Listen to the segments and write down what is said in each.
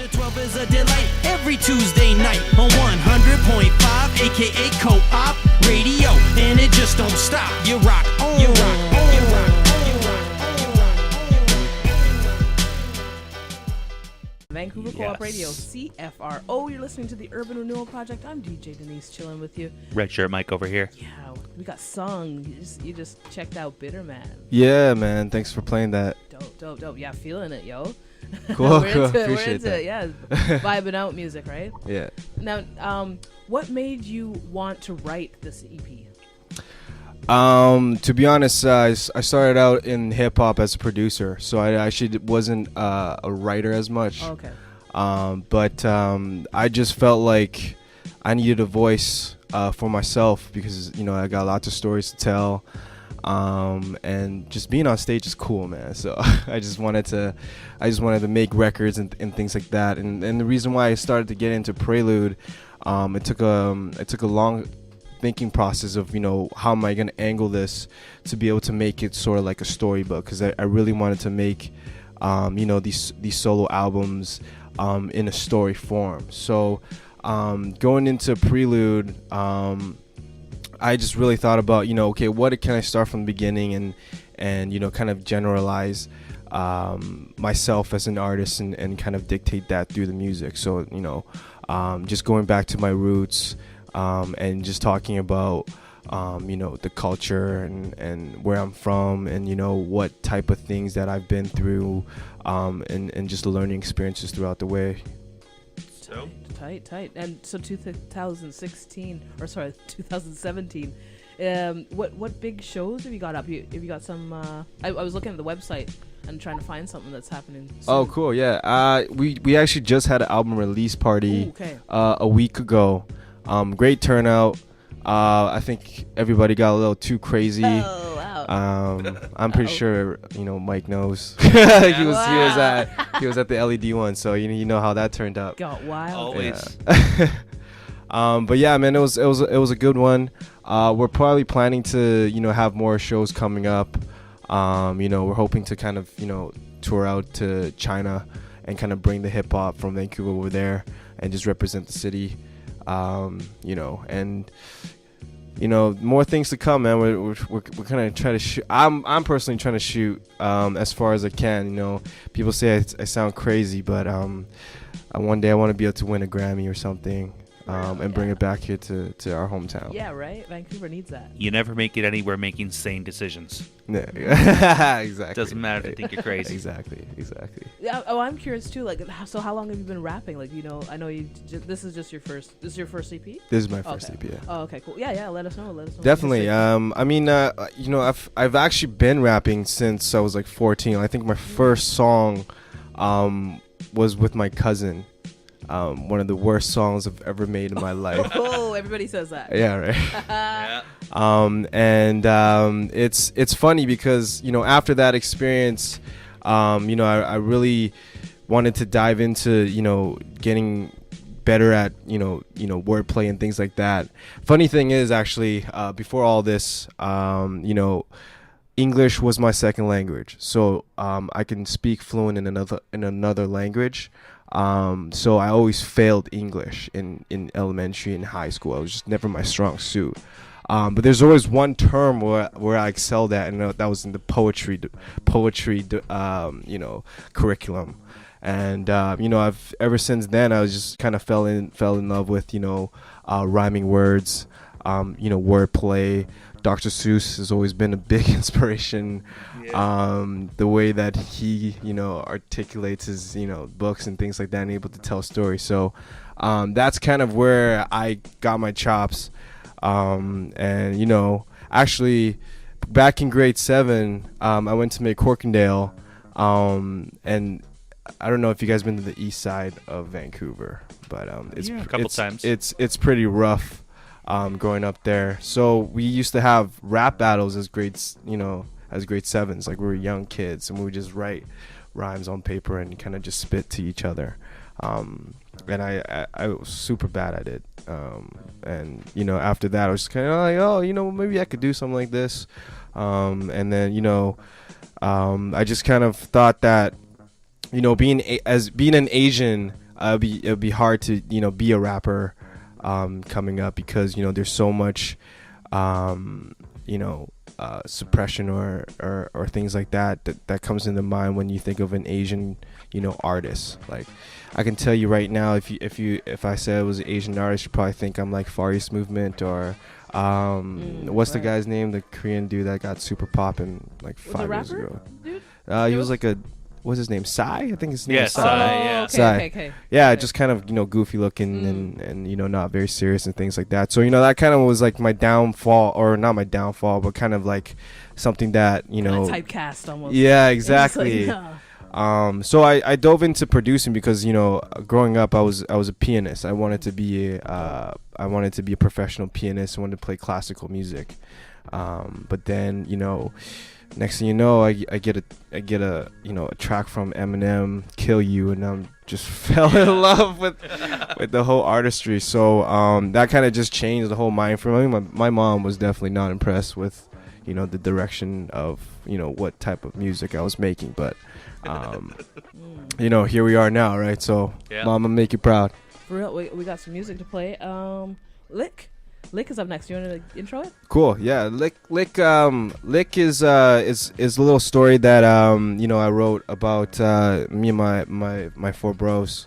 to 12 is a delight every Tuesday night on 100.5, aka Co-op Radio, and it just don't stop. You rock, you rock, you rock, you rock. Vancouver Co-op Radio, CFRO. You're listening to the Urban Renewal Project. I'm DJ Denise, chilling with you. Red shirt Mike over here. Yeah, we got sung. You just checked out Bitter Man. Yeah, man. Thanks for playing that. Dope. Yeah, feeling it, yo. Cool. Appreciate that. Yeah, vibing out music, right? Yeah. Now, what made you want to write this EP? To be honest, I started out in hip hop as a producer, so I actually wasn't a writer as much. Oh, okay. But I just felt like I needed a voice for myself because I got lots of stories to tell, and just being on stage is cool, man. So I just wanted to make records and things like that. And the reason why I started to get into Prelude, it took a long thinking process of how am I going to angle this to be able to make it sort of like a storybook, because I really wanted to make these solo albums in a story form. So going into Prelude, I just really thought about okay, what can I start from the beginning and kind of generalize myself as an artist and kind of dictate that through the music. So just going back to my roots, and just talking about the culture and where I'm from, and what type of things that I've been through, and just learning experiences throughout the way. So Tight. And so 2017, what big shows have you got up? Have you got some? I was looking at the website and trying to find something that's happening soon. Oh, cool. Yeah. We actually just had an album release party. Ooh, okay. A week ago. Great turnout. I think everybody got a little too crazy. Oh, wow. I'm pretty sure Mike knows. he was at the LED one, so you know how that turned out. Got wild. Always. Yeah. But yeah, man, it was a good one. We're probably planning to have more shows coming up. We're hoping to kind of tour out to China and kind of bring the hip hop from Vancouver over there and just represent the city. And more things to come, man. We're kind of trying to shoot. I'm personally trying to shoot as far as I can. People say I sound crazy, but one day I want to be able to win a Grammy or something, and bring it back here to our hometown. Yeah, right. Vancouver needs that. You never make it anywhere making sane decisions. Yeah, exactly. Doesn't matter if they think you're crazy. Exactly. Yeah. Oh, I'm curious too. Like, so how long have you been rapping? Like, I know this is just your first. This is your first EP. This is my first EP. Yeah. Oh, okay, cool. Yeah. Let us know. Definitely. I've actually been rapping since I was like 14. I think my first song, was with my cousin. One of the worst songs I've ever made in my life. Oh, everybody says that. Yeah, right. Yeah. It's funny because after that experience, I really wanted to dive into getting better at wordplay and things like that. Funny thing is, actually, before all this, English was my second language, so I can speak fluent in another language. So I always failed English in elementary and high school. It was just never my strong suit. But there's always one term where I excelled at, and that was in the poetry curriculum. And I've ever since then I was just kind of fell in love with rhyming words, wordplay. Dr. Seuss has always been a big inspiration. Yeah. The way that he, articulates his, books and things like that, and able to tell stories. So that's kind of where I got my chops. Actually, back in grade 7, I went to Corkindale, and I don't know if you guys been to the east side of Vancouver, but it's a couple times. It's pretty rough. Growing up there, so we used to have rap battles as grades 7s. Like, we were young kids, and we would just write rhymes on paper and kind of just spit to each other. And I was super bad at it. And after that, I was just kind of like, oh, maybe I could do something like this. And then I just kind of thought that being an Asian, it'd be hard to be a rapper coming up, because there's so much suppression or things like that comes into mind when you think of an Asian artist. Like, I can tell you right now, if I said it was an Asian artist, you probably think I'm like Far East Movement, or what's the guy's name, the Korean dude that got super poppin' like 5 years ago. Dude? He was like what's his name, Psy? I think his name is Psy. Psy. Oh, Psy. okay. Yeah, just kind of goofy looking and not very serious and things like that. So that kind of was like my downfall, or not my downfall, but kind of like something that typecast almost. Yeah, exactly. It's like, no. So I dove into producing because growing up I was a pianist. I wanted to be a professional pianist. I wanted to play classical music. But then next thing you know, I get a track from Eminem, "Kill You," and I'm just fell in love with the whole artistry. So that kind of just changed the whole mind frame. I mean, my mom was definitely not impressed with the direction of what type of music I was making, but here we are now, right? So Mama, make you proud. For real, we got some music to play. Lick is up next. You want to intro it? Cool. Yeah. Lick is a little story that I wrote about me and my four bros.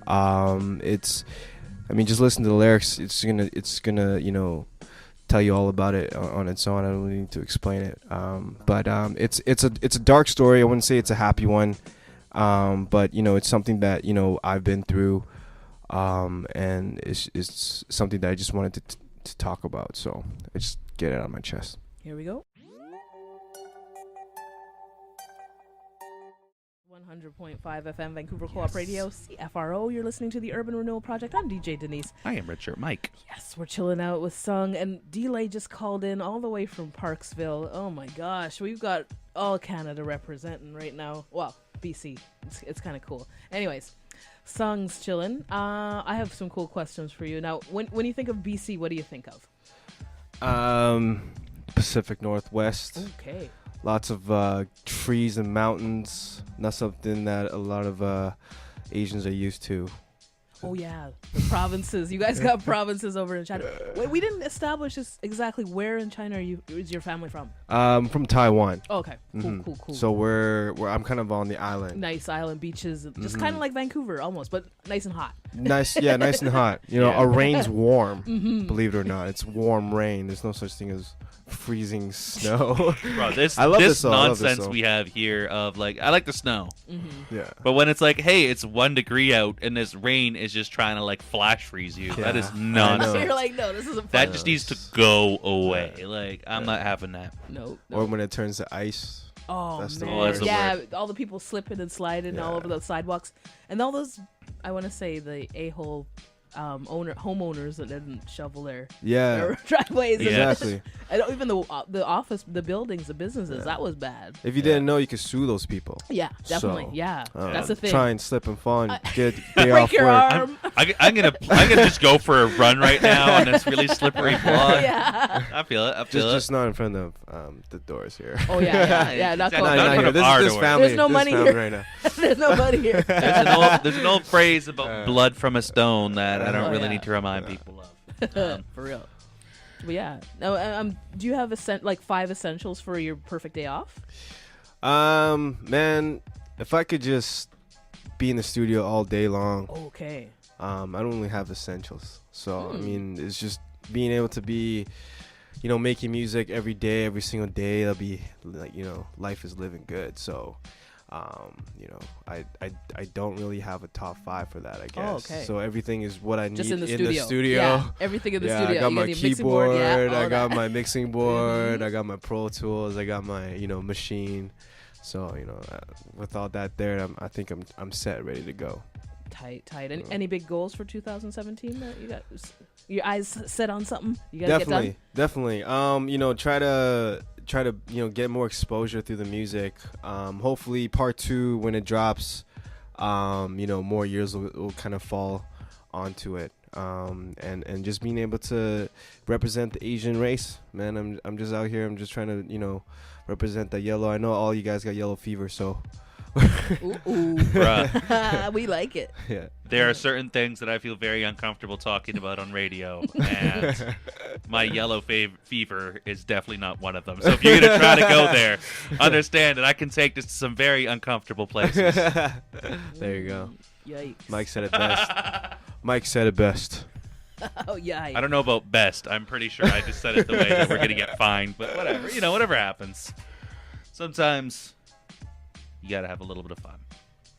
Just listen to the lyrics. It's gonna tell you all about it on its own. I don't really need to explain it. But it's a dark story. I wouldn't say it's a happy one. But it's something that I've been through. And it's something that I just wanted to talk about, so I just get it on my chest. Here we go. 100.5 FM Vancouver Co-op Radio, CFRO. You're listening to the Urban Renewal Project. I'm DJ Denise. I am Red Shirt Mike. Yes, we're chilling out with Sung, and Delay just called in all the way from Parksville. Oh my gosh, we've got all Canada representing right now. Well, BC. It's kind of cool. Anyways, Sung's chilling. I have some cool questions for you. Now, when you think of BC, what do you think of? Pacific Northwest. Okay. Lots of trees and mountains. Not something that a lot of Asians are used to. Oh yeah, the provinces. You guys got provinces over in China. Wait, we didn't establish this exactly. Where in China is your family from? From Taiwan. Oh, okay, cool. So I'm kind of on the island. Nice island beaches, just kind of like Vancouver almost, but nice and hot. Nice and hot. A rain's warm. Believe it or not, it's warm rain. There's no such thing as freezing snow. Bro, this nonsense we have here of like, I like the snow. Yeah. But when it's like, hey, it's 1 degree out and this rain is just trying to like flash freeze you, that is nonsense. So you're like, no, this isn't fun. That just needs to go away. Like, I'm not having that. No. Or when it turns to ice. Oh, that's man. the worst. Yeah, all the people slipping and sliding all over the sidewalks. And all those, I want to say, the a-hole homeowners that didn't shovel their driveways. Exactly. And even the office, the buildings, the businesses, that was bad. If you didn't know, you could sue those people. Yeah, definitely. So, that's the thing. Try and slip and fall and get break off your work. arm. I'm gonna just go for a run right now on this really slippery block. Yeah. I feel it. Just not in front of the doors here. Oh yeah. Not Exactly. going. Not in front of This our is door. family. There's no this money family here. right now. There's no money here. There's an old phrase about blood from a stone that I don't really need to remind people of. For real. But yeah. Now, do you have 5 essentials for your perfect day off? Man, if I could just be in the studio all day long. Okay. I don't really have essentials. So I mean, it's just being able to be, making music every day, every single day. That'll be like, life is living good. So, I don't really have a top 5 for that, I guess. Oh, okay. So everything is what I need Just in the the studio. Yeah, everything in the studio. I got You my need a mixing keyboard, board, I got that. my mixing board, I got my Pro Tools, I got my, machine. So, with all that there, I think I'm set, ready to go. Tight. Any big goals for 2017 that you got? Your eyes set on something? You gotta get done? Definitely. Try to get more exposure through the music. Hopefully part 2 when it drops, more years will kind of fall onto it. And just being able to represent the Asian race, man. I'm just out here. I'm just trying to represent that yellow. I know all you guys got yellow fever, so Ooh. Bruh. We like it. Yeah. There are certain things that I feel very uncomfortable talking about on radio, and my yellow fever is definitely not one of them. So if you're going to try to go there, understand that I can take this to some very uncomfortable places. There you go. Yikes. Mike said it best. Mike said it best. Oh, yikes. I don't know about best. I'm pretty sure I just said it the way that we're going to get fined, but whatever. You know, whatever happens. Sometimes you got to have a little bit of fun.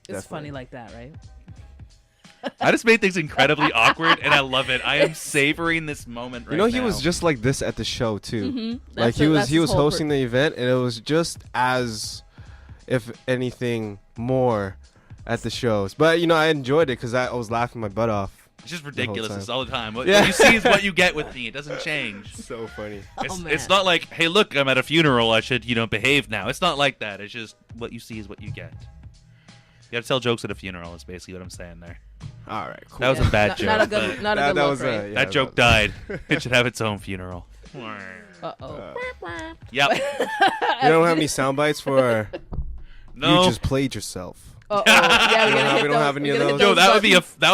It's funny like that, right? I just made things incredibly awkward, and I love it. I am savoring this moment right now. You know, he was just like this at the show too. Mm-hmm. Like he was hosting the event, and it was just as, if anything, more at the shows. But you know, I enjoyed it because I was laughing my butt off. It's just ridiculous. It's all the time. What Yeah. you see is what you get with me. It doesn't change. So funny. It's not like, hey, look, I'm at a funeral. I should, behave now. It's not like that. It's just what you see is what you get. You got to tell jokes at a funeral is basically what I'm saying there. All right, cool. That was a bad joke. Not a good, not a good look, right? Yeah, that joke died. It should have its own funeral. Uh-oh. Yep. You don't have any sound bites for No. you just played yourself. Uh-oh. Yeah, We don't have any of those. No, that would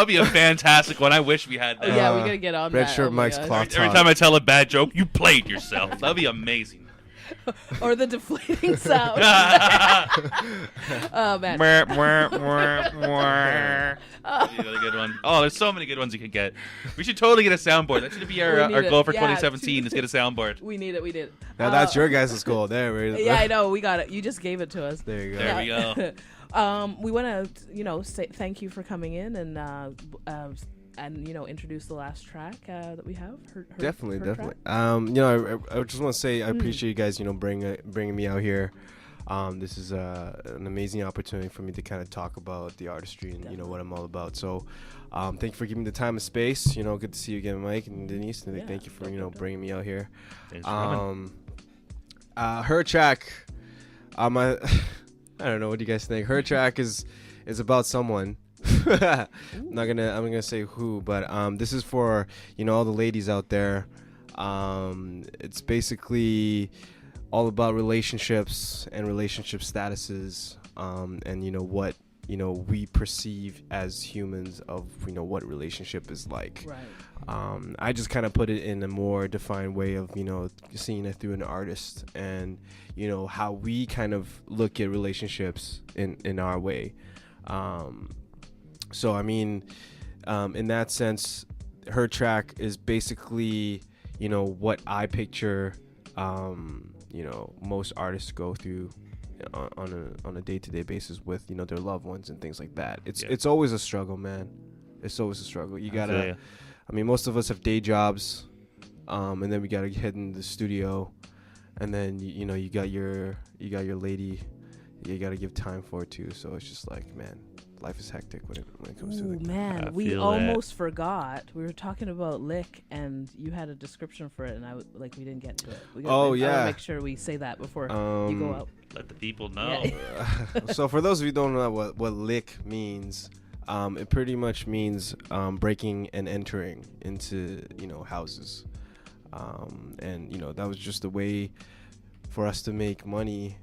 be a fantastic one. I wish we had that. Yeah, we gotta get on Red that. shirt Oh my Mike's gosh. cloth Every top. time I tell a bad joke, you played yourself. That would be amazing. Or the deflating sound. Oh man. That'd be another good one. Oh, there's so many good ones you could get. We should totally get a soundboard. That should be our goal for 2017 is get a soundboard. We need it. Now that's your guys' goal there. Right? Yeah, I know. We got it. You just gave it to us. There you go. There we go. We want to, say thank you for coming in and introduce the last track that we have. Definitely. Track. I just want to say I appreciate you guys, bringing me out here. This is an amazing opportunity for me to kind of talk about the artistry and what I'm all about. So, thank you for giving me the time and space. Good to see you again, Mike and Denise. And thank you for bringing me out here. Thanks for coming. Her track, I don't know. What do you guys think? Her track is about someone. I'm gonna say who, but this is for all the ladies out there. It's basically all about relationships and relationship statuses, and what we perceive as humans of what relationship is like. Right. I just kind of put it in a more defined way of seeing it through an artist and how we kind of look at relationships in our way. So I mean, in that sense, her track is basically what I picture most artists go through on a day-to-day basis with their loved ones and things like that. It's always a struggle, man. It's always a struggle. You gotta, I mean, most of us have day jobs, and then we gotta head in the studio, and then you got your lady, you gotta give time for it too. So it's just like, man, life is hectic when it comes to it. Man, we almost forgot. We were talking about lick, and you had a description for it, and we didn't get to it. I wanna make sure we say that before you go out. Let the people know. Yeah. So for those of you who don't know what lick means, it pretty much means breaking and entering into houses, and that was just a way for us to make money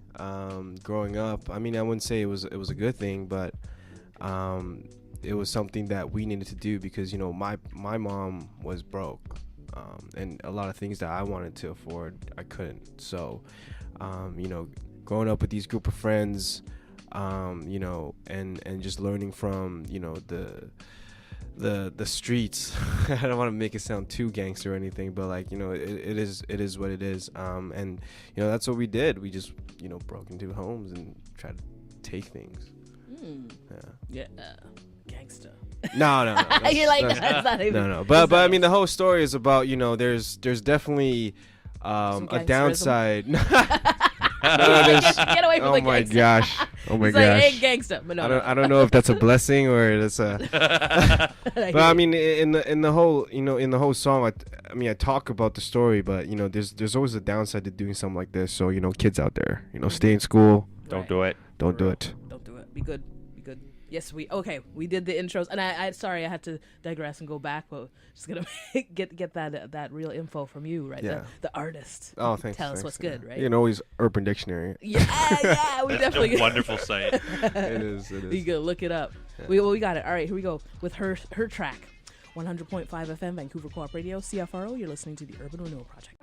growing up. I mean, I wouldn't say it was a good thing, but it was something that we needed to do because my mom was broke, and a lot of things that I wanted to afford I couldn't. So growing up with these group of friends, and just learning from the streets. I don't want to make it sound too gangster or anything, but it is what it is. And that's what we did. We just broke into homes and tried to take things. Yeah, gangsta. No. You're like, that's not even. No. But I mean, the whole story is about there's definitely a downside. Get away from the gangsta. Oh my gosh. He's like, hey, gangsta. But no, I don't know if that's a blessing or it's a. But I mean, in the whole song, I talk about the story, but there's always a downside to doing something like this. So kids out there, stay in school. Don't do it. Don't do it. Don't do it. Be good. Yes, we did the intros, and I sorry I had to digress and go back, but just gonna get that real info from you, right? Yeah. The artist. Oh, thanks. Tell us thanks, what's yeah. good, right? You can always Urban Dictionary. Yeah, we That's definitely a wonderful site. It is. You go look it up. Yeah. We got it. All right, here we go with her track. 100.5 FM, Vancouver Co-op Radio, CFRO. You're listening to the Urban Renewal Project.